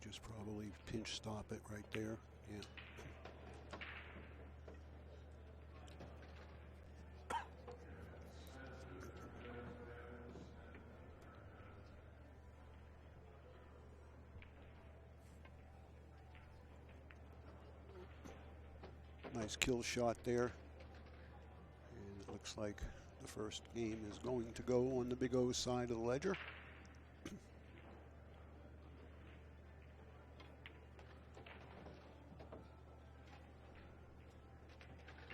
just probably pinch stop it right there. Yeah. Nice kill shot there. And it looks like the first game is going to go on the Big O side of the ledger.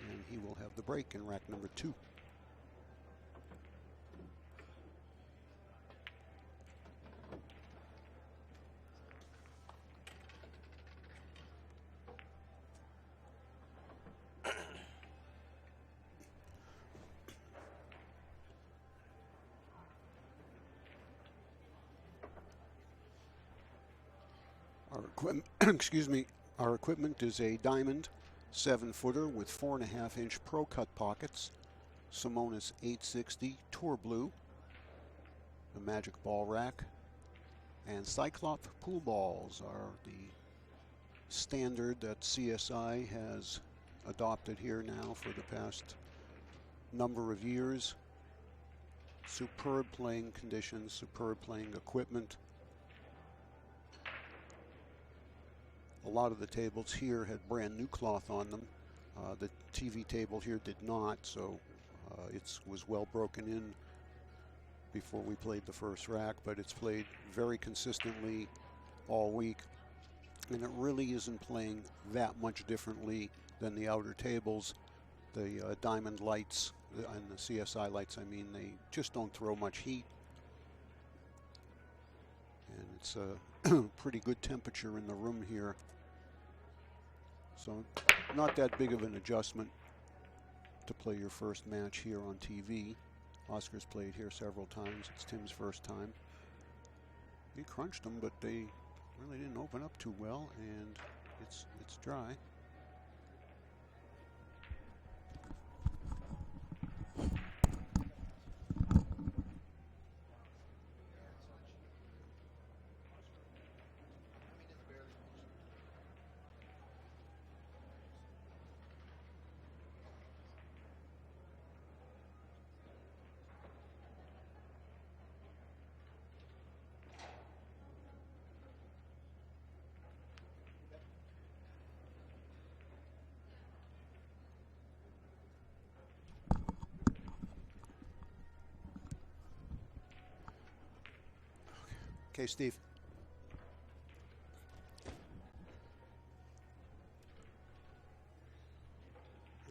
And he will have the break in rack number 2. Our equipment, excuse me, our equipment is a diamond 7-footer with 4.5-inch Pro Cut pockets, Simonis 860 Tour Blue, the Magic Ball rack, and Cyclop pool balls are the standard that CSI has adopted here now for the past number of years. Superb playing conditions, superb playing equipment. A lot of the tables here had brand new cloth on them. The TV table here did not, so it was well broken in before we played the first rack, but it's played very consistently all week, and it really isn't playing that much differently than the outer tables. The diamond lights and the CSI lights, I mean, they just don't throw much heat, and it's a pretty good temperature in the room here. So not that big of an adjustment to play your first match here on TV. Oscar's played here several times. It's Tim's first time. He crunched them, but they really didn't open up too well, and it's dry. Okay, Steve.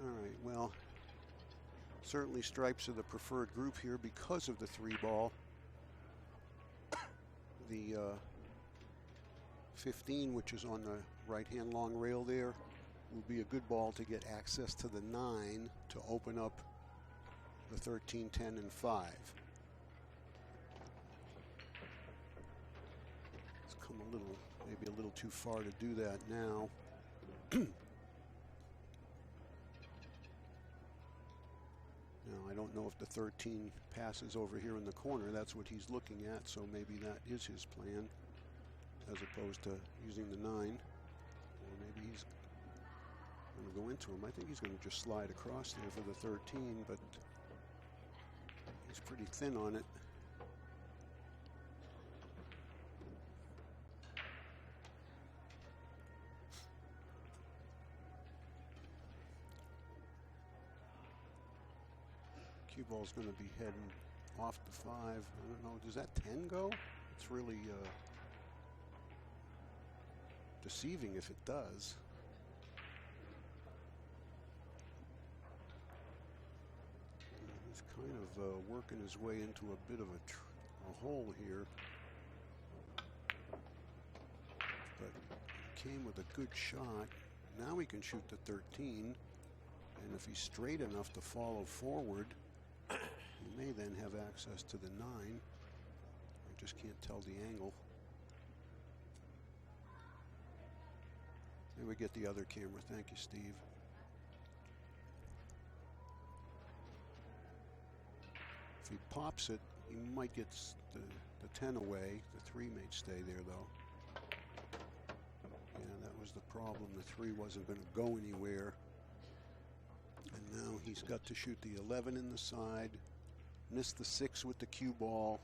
All right, well, certainly stripes are the preferred group here because of the 3-ball. The 15, which is on the right-hand long rail there, will be a good ball to get access to the 9 to open up the 13, 10, and 5. Maybe a little too far to do that now. Now, I don't know if the 13 passes over here in the corner. That's what he's looking at, so maybe that is his plan, as opposed to using the 9. Or maybe he's going to go into him. I think he's going to just slide across there for the 13, but he's pretty thin on it. Cue ball's going to be heading off the 5. I don't know. Does that 10 go? It's really deceiving if it does. He's kind of working his way into a bit of a hole here. But he came with a good shot. Now he can shoot the 13. And if he's straight enough to follow forward, he may then have access to the 9. I just can't tell the angle. There we get the other camera. Thank you, Steve. If he pops it, he might get the 10 away. The 3 may stay there, though. problem. The 3 wasn't going to go anywhere. And now he's got to shoot the 11 in the side. Missed the 6 with the cue ball.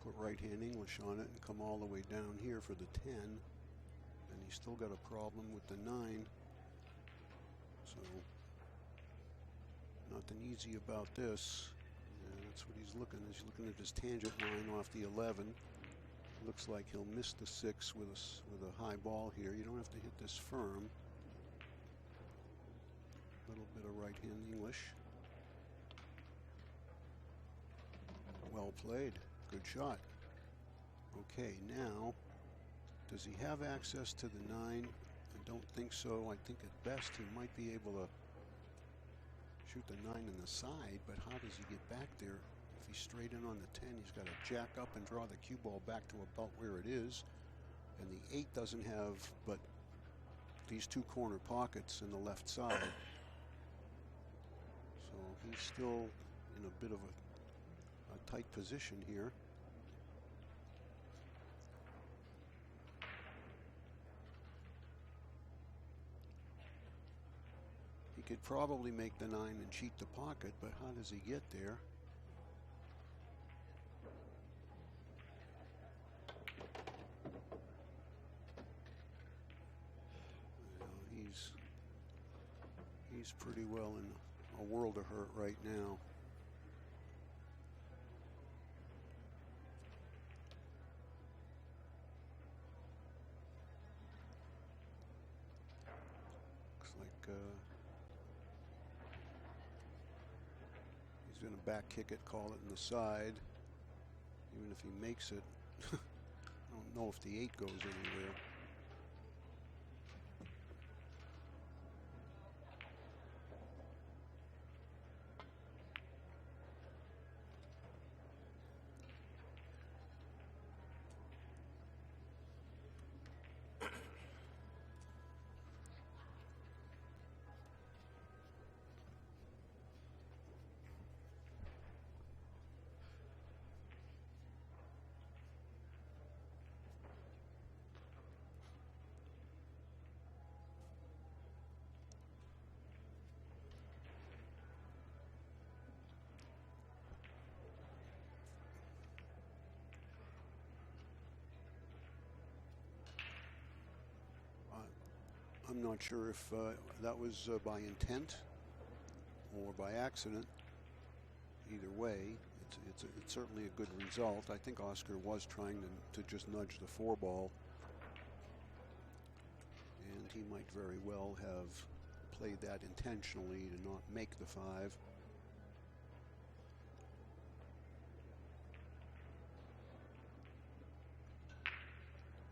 Put right-hand English on it and come all the way down here for the 10. And he's still got a problem with the 9. So, nothing easy about this. Yeah, that's what he's looking at. He's looking at his tangent line off the 11. Looks like he'll miss the 6 with a high ball here. You don't have to hit this firm. A little bit of right-hand English. Well played. Good shot. Okay, now, does he have access to the 9? I don't think so. I think at best he might be able to shoot the 9 in the side, but how does he get back there? If he's straight in on the 10, he's got to jack up and draw the cue ball back to about where it is. And the 8 doesn't have but these 2 corner pockets in the left side. So he's still in a bit of a tight position here. He could probably make the 9 and cheat the pocket, but how does he get there? He's pretty well in a world of hurt right now. Looks like he's going to back kick it, call it in the side. Even if he makes it, I don't know if the 8 goes anywhere. I'm not sure if that was by intent or by accident. Either way, it's certainly a good result. I think Oscar was trying to just nudge the 4 ball, and he might very well have played that intentionally to not make the 5.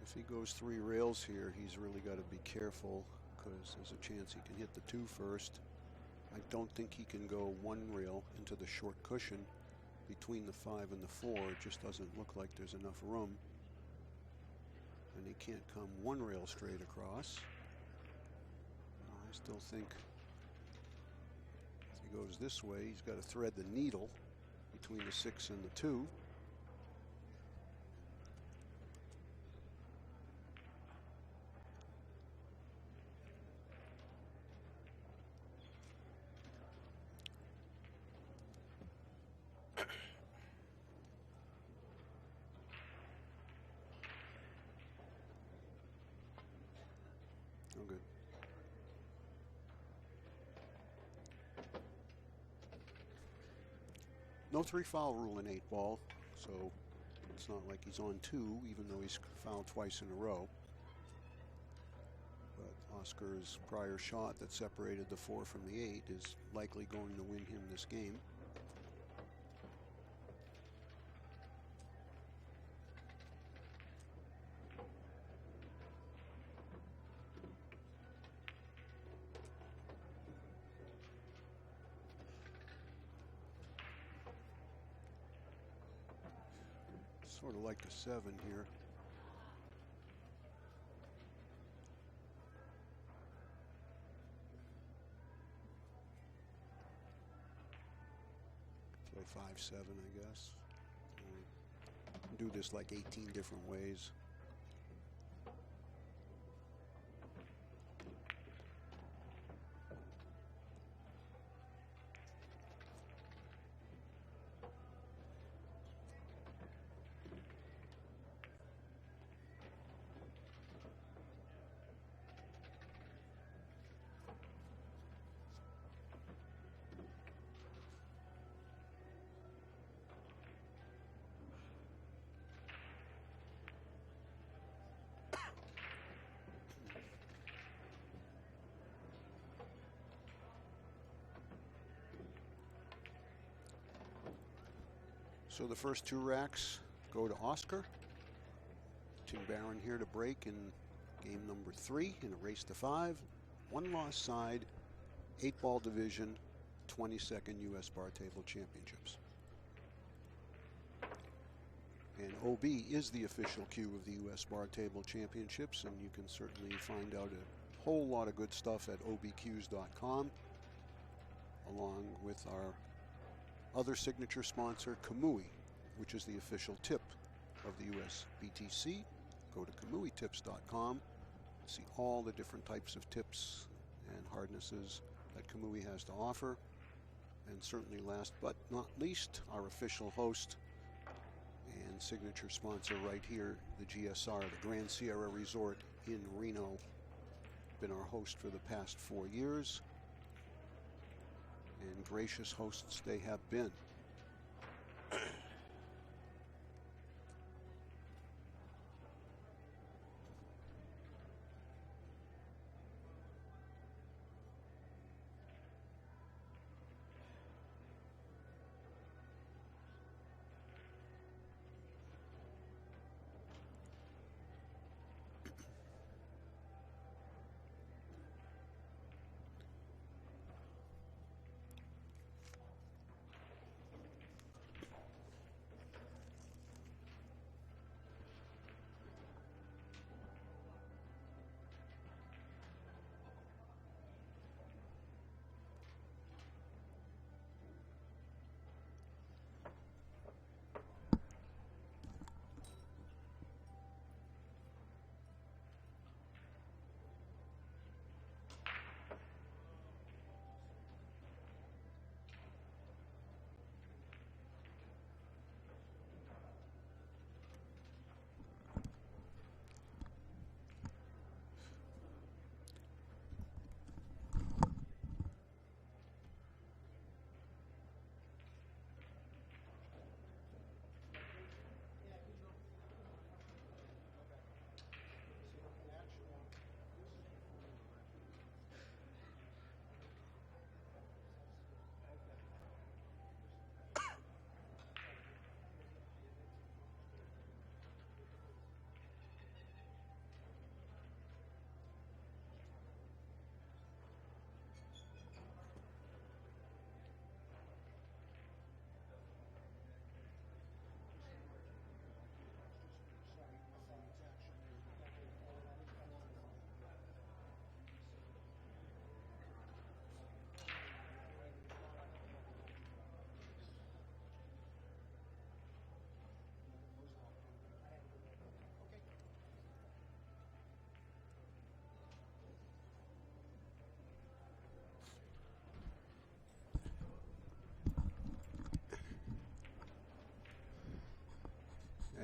If he goes 3 rails here, he's really got to be careful because there's a chance he can hit the 2 first. I don't think he can go 1 rail into the short cushion between the 5 and the 4. It just doesn't look like there's enough room. And he can't come 1 rail straight across. I still think if he goes this way, he's got to thread the needle between the 6 and the 2. Oh, good. No 3 foul rule in 8 ball, so it's not like he's on 2, even though he's fouled twice in a row. But Oscar's prior shot that separated the 4 from the 8 is likely going to win him this game. Sort of like the 7 here. Play 5-7, I guess. do this like 18 different ways. So the first 2 racks go to Oscar. Tim Barron here to break in game number 3 in a race to 5. 1 loss side, 8-ball division, 22nd U.S. Bar Table Championships. And OB is the official cue of the U.S. Bar Table Championships, and you can certainly find out a whole lot of good stuff at obcues.com, along with our other signature sponsor, Kamui, which is the official tip of the USBTC. Go to kamuitips.com, see all the different types of tips and hardnesses that Kamui has to offer. And certainly last but not least, our official host and signature sponsor right here, the GSR, the Grand Sierra Resort in Reno. Been our host for the past 4 years. And gracious hosts they have been.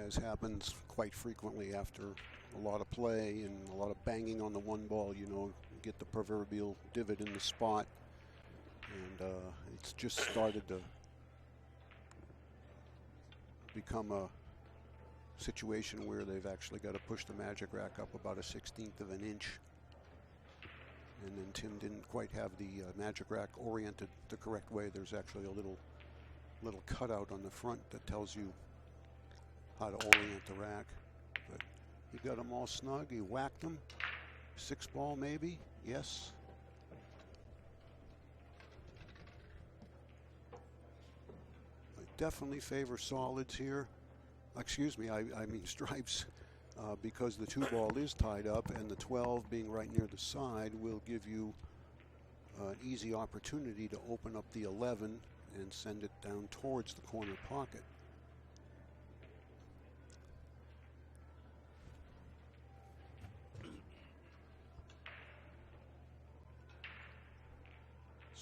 As happens quite frequently after a lot of play and a lot of banging on the 1 ball, you know, you get the proverbial divot in the spot, and it's just started to become a situation where they've actually got to push the magic rack up about a 1/16 of an inch. And then Tim didn't quite have the magic rack oriented the correct way. There's actually a little cutout on the front that tells you how to orient the rack. But he got them all snug. He whacked them. 6-ball maybe. Yes. I definitely favor solids here. Excuse me, I mean stripes, because the 2-ball is tied up, and the 12 being right near the side will give you an easy opportunity to open up the 11 and send it down towards the corner pocket.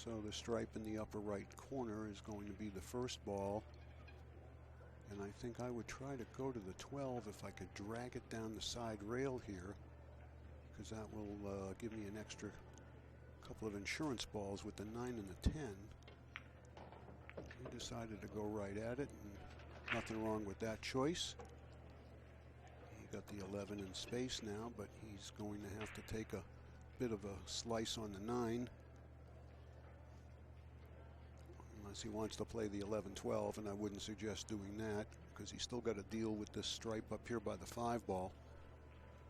So the stripe in the upper right corner is going to be the first ball. And I think I would try to go to the 12 if I could drag it down the side rail here, because that will give me an extra couple of insurance balls with the 9 and the 10. He decided to go right at it, and nothing wrong with that choice. He got the 11 in space now, but he's going to have to take a bit of a slice on the 9. Unless he wants to play the 11-12, and I wouldn't suggest doing that, because he's still got to deal with this stripe up here by the 5 ball.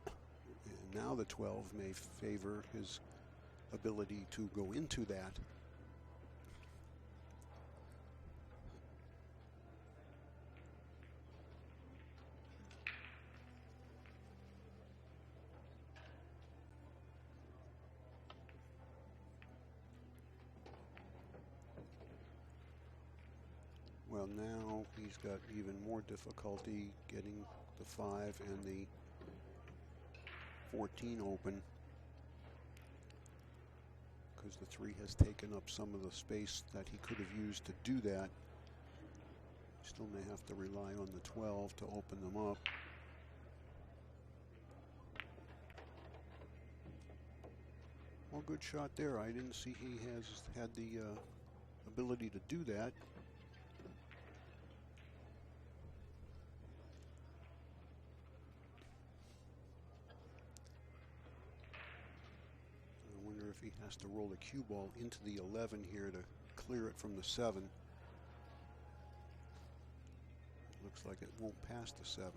And now the 12 may favor his ability to go into that. Well, now he's got even more difficulty getting the 5 and the 14 open, because the 3 has taken up some of the space that he could have used to do that. Still may have to rely on the 12 to open them up. Well, good shot there. I didn't see he has had the ability to do that. If he has to roll a cue ball into the 11 here to clear it from the 7. Looks like it won't pass the 7.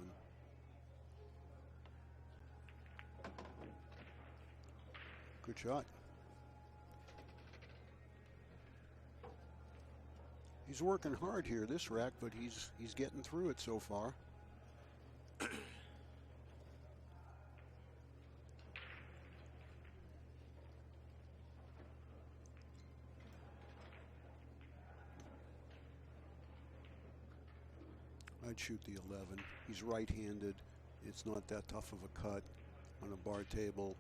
Good shot. He's working hard here, this rack, but he's getting through it so far. I'd shoot the 11. He's right-handed. It's not that tough of a cut on a bar table.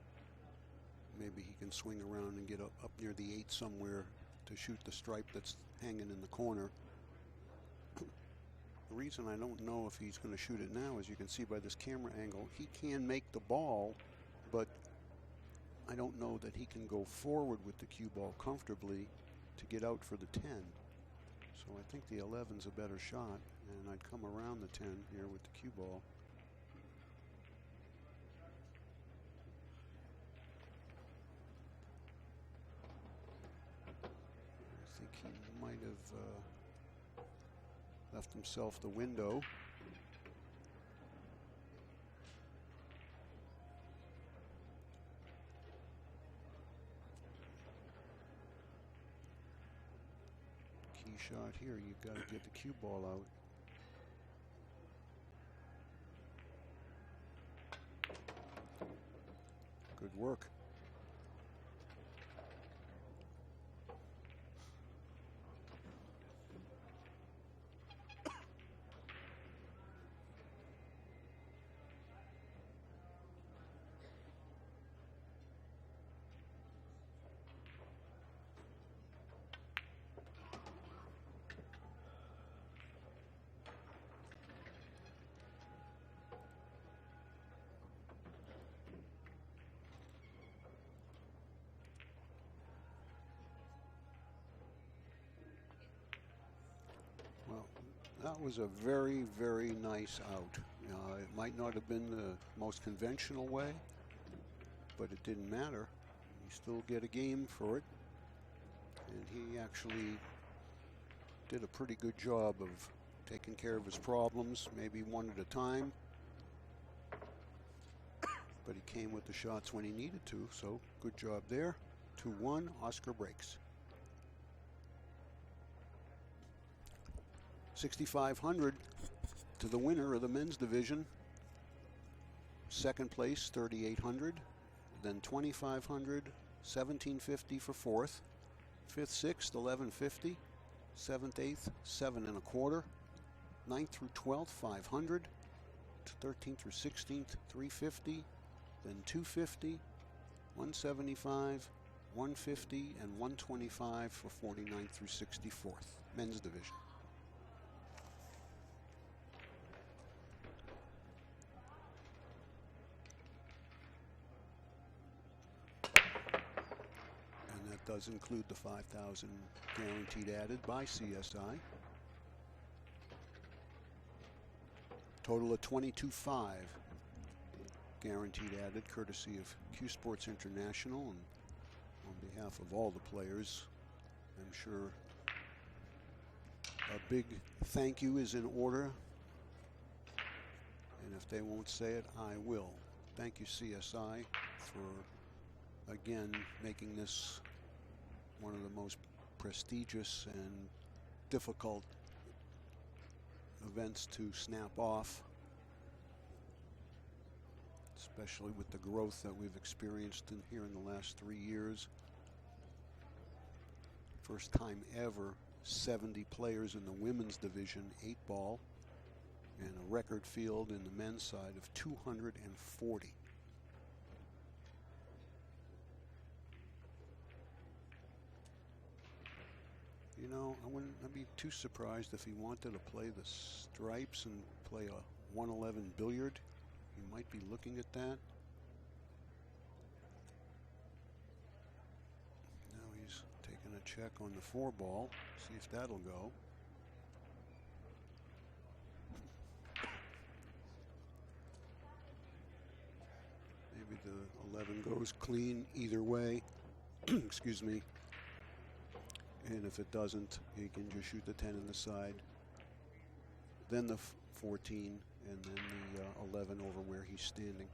Maybe he can swing around and get up near the 8 somewhere to shoot the stripe that's hanging in the corner. The reason I don't know if he's going to shoot it now, as you can see by this camera angle, he can make the ball, but I don't know that he can go forward with the cue ball comfortably to get out for the 10. So I think the 11's a better shot, and I'd come around the 10 here with the cue ball. I think he might have left himself the window. Key shot here, you've got to get the cue ball out. Good work. Well, that was a very, very nice out. It might not have been the most conventional way, but it didn't matter. You still get a game for it. And he actually did a pretty good job of taking care of his problems, maybe one at a time. But he came with the shots when he needed to, so good job there. 2-1, Oscar breaks. 6,500 to the winner of the men's division. Second place, 3,800. Then 2,500, 1,750 for fourth. Fifth, sixth, 1,150. Seventh, eighth, 7 1/4. Ninth through 12th, 500. 13th through 16th, 350. Then 250, 175, 150 and 125 for 49th through 64th, men's division. And that does include the 5,000 guaranteed added by CSI. Total of 22.5 guaranteed added, courtesy of CueSports International, and on behalf of all the players, I'm sure a big thank you is in order. And if they won't say it, I will. Thank you, CSI, for again making this one of the most prestigious and difficult events to snap off, especially with the growth that we've experienced here in the last 3 years. First time ever 70 players in the women's division, 8-ball, and a record field in the men's side of 240. You know, I'd be too surprised if he wanted to play the stripes and play a 111 billiard. He might be looking at that. Now he's taking a check on the 4-ball. See if that'll go. Maybe the 11 goes clean either way. Excuse me. And if it doesn't, he can just shoot the 10 in the side, then the 14, and then the 11 over where he's standing.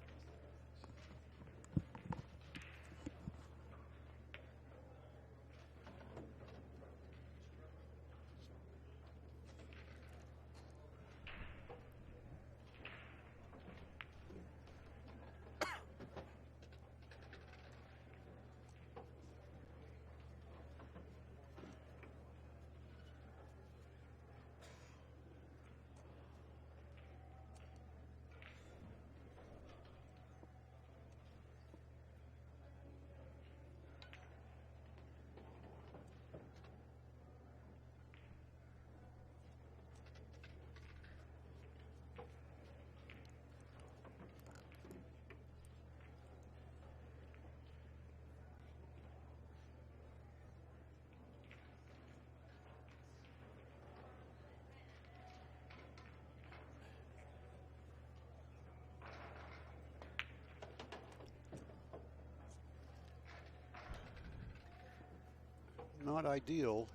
Not ideal.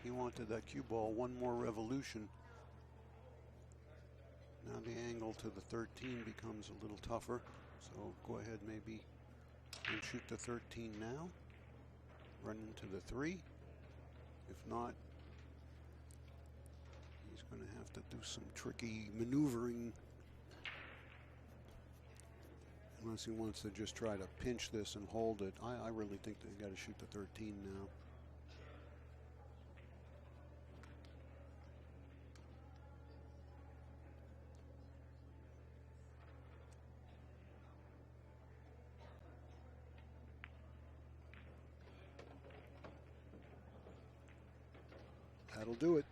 He wanted that cue ball one more revolution. Now the angle to the 13 becomes a little tougher. So go ahead maybe and shoot the 13 now. Run into the 3. If not, he's going to have to do some tricky maneuvering. Unless he wants to just try to pinch this and hold it. I really think they've got to shoot the 13 now. That'll do it.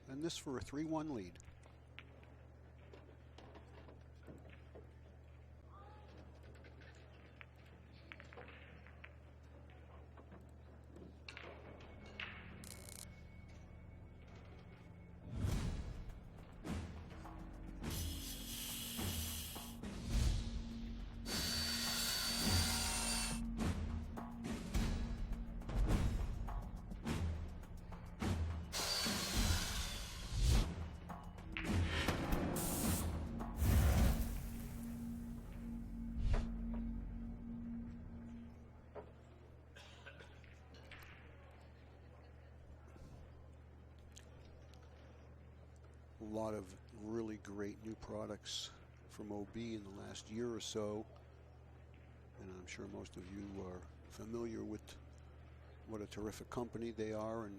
And this for a 3-1 lead. A lot of really great new products from OB in the last year or so, and I'm sure most of you are familiar with what a terrific company they are and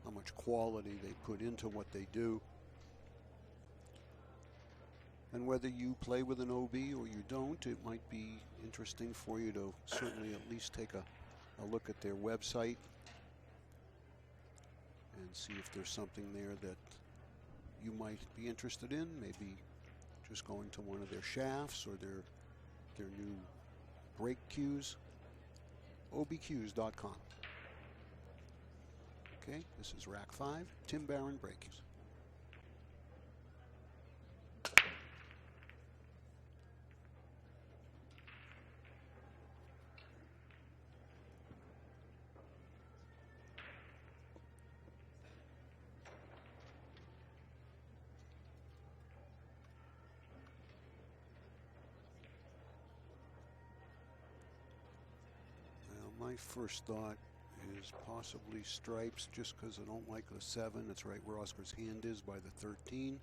how much quality they put into what they do. And whether you play with an OB or you don't, it might be interesting for you to certainly at least take a look at their website and see if there's something there that you might be interested in. Maybe just going to one of their shafts or their new brake cues. obcues.com. Okay, this is rack 5, Tim Barron brake cues. My first thought is possibly stripes, just because I don't like the 7. That's right where Oscar's hand is by the 13.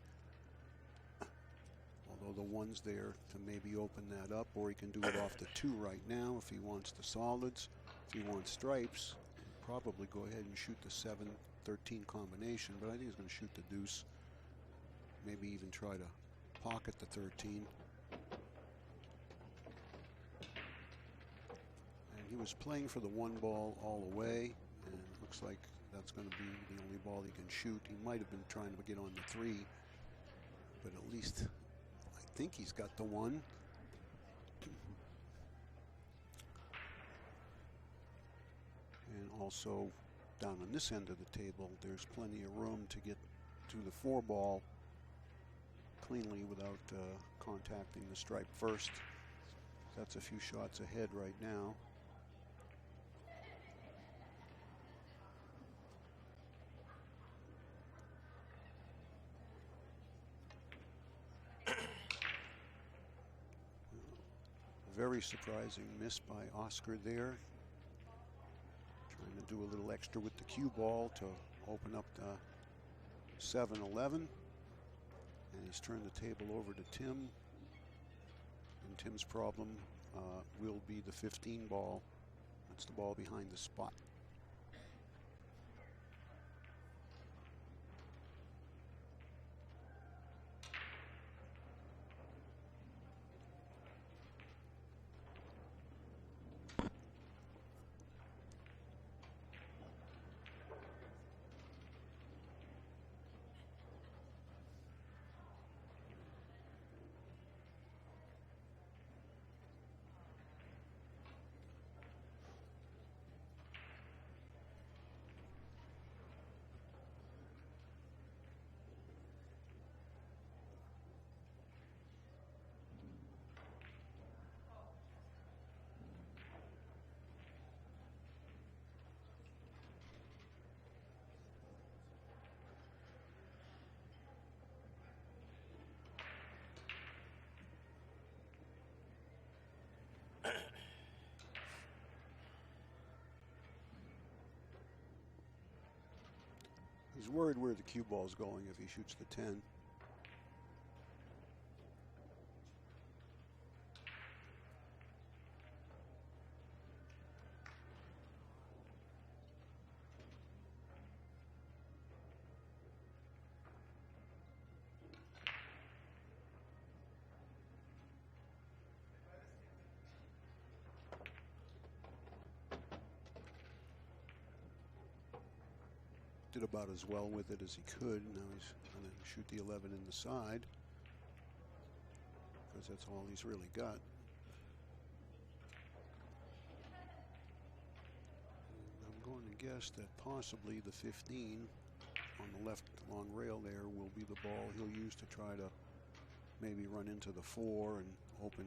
Although the 1's there to maybe open that up, or he can do it off the 2 right now if he wants the solids. If he wants stripes, probably go ahead and shoot the 7-13 combination, but I think he's going to shoot the deuce. Maybe even try to pocket the 13. He was playing for the 1 ball all the way, and it looks like that's going to be the only ball he can shoot. He might have been trying to get on the 3, but at least I think he's got the 1. And also down on this end of the table, there's plenty of room to get to the 4 ball cleanly without contacting the stripe first. That's a few shots ahead right now. Very surprising miss by Oscar there. Trying to do a little extra with the cue ball to open up the 7-11. And he's turned the table over to Tim. And Tim's problem will be the 15 ball. That's the ball behind the spot. He's worried where the cue ball's going if he shoots the 10. Did about as well with it as he could. Now he's going to shoot the 11 in the side because that's all he's really got. And I'm going to guess that possibly the 15 on the left long rail there will be the ball he'll use to try to maybe run into the 4 and open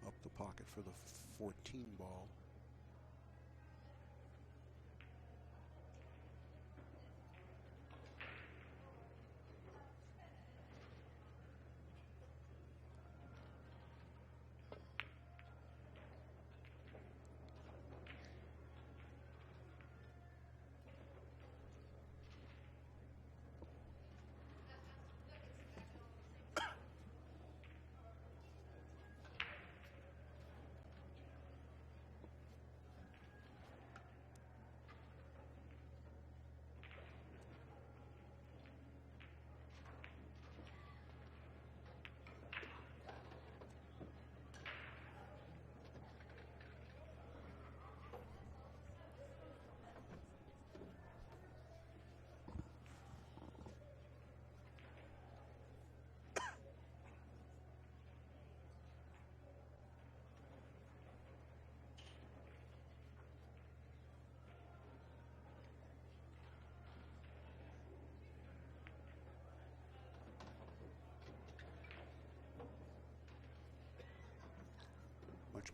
up the pocket for the 14 ball.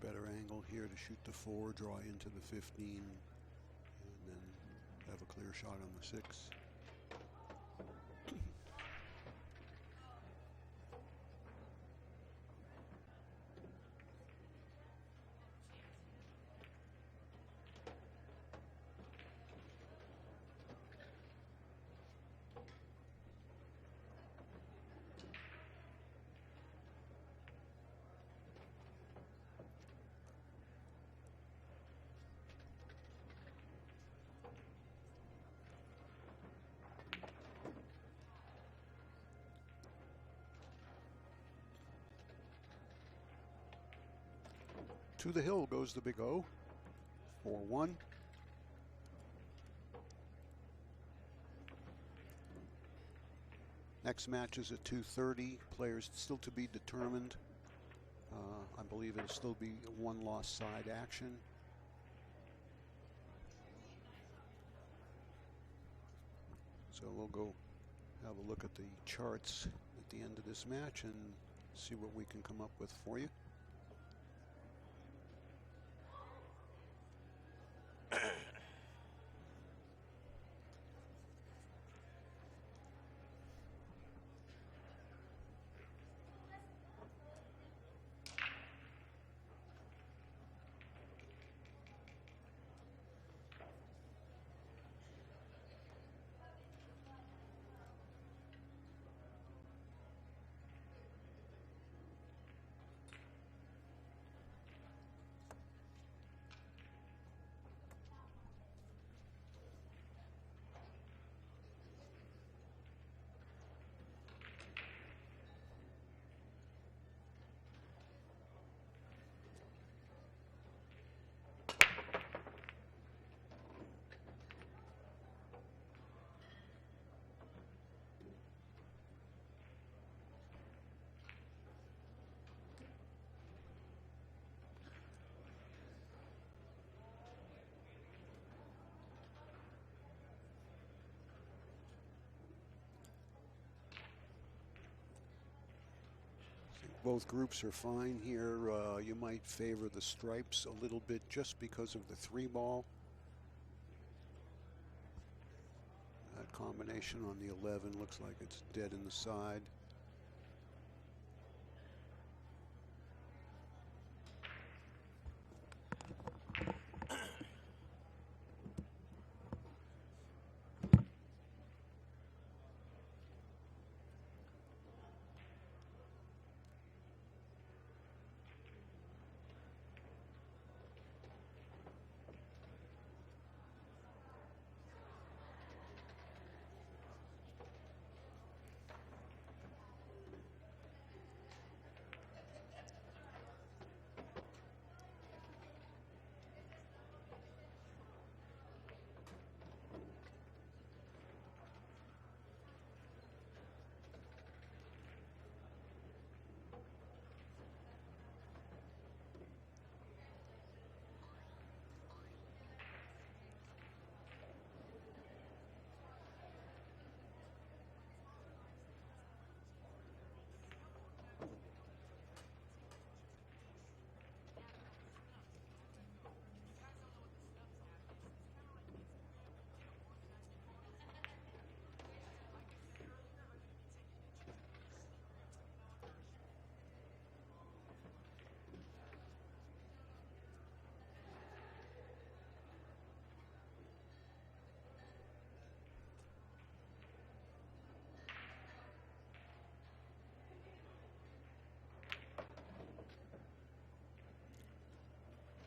better angle here to shoot the 4, draw into the 15, and then have a clear shot on the 6. To the hill goes the big O. 4-1. Next match is at 2:30. Players still to be determined. I believe it'll still be a one-loss side action. So we'll go have a look at the charts at the end of this match and see what we can come up with for you. Both groups are fine here. You might favor the stripes a little bit just because of the 3-ball. That combination on the 11 looks like it's dead in the side.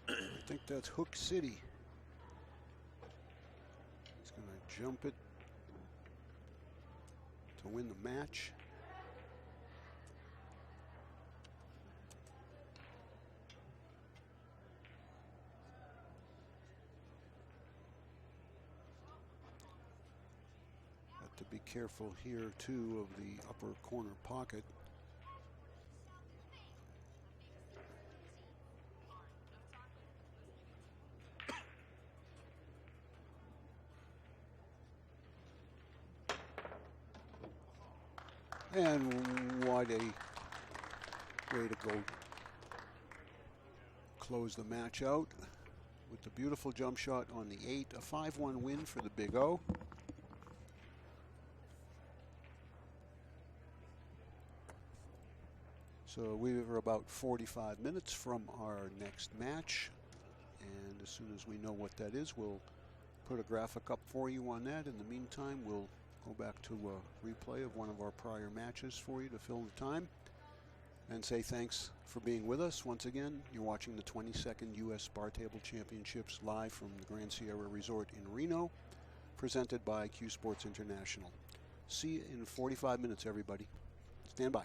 I think that's Hook City. He's going to jump it to win the match. Have to be careful here too of the upper corner pocket. And what a way to go close the match out with the beautiful jump shot on the 8, a 5-1 win for the Big O. So we are about 45 minutes from our next match, and as soon as we know what that is, we'll put a graphic up for you on that. In the meantime, we'll go back to a replay of one of our prior matches for you to fill the time, and say thanks for being with us. Once again, you're watching the 22nd U.S. Bar Table Championships live from the Grand Sierra Resort in Reno, presented by CueSports International. See you in 45 minutes, everybody. Stand by.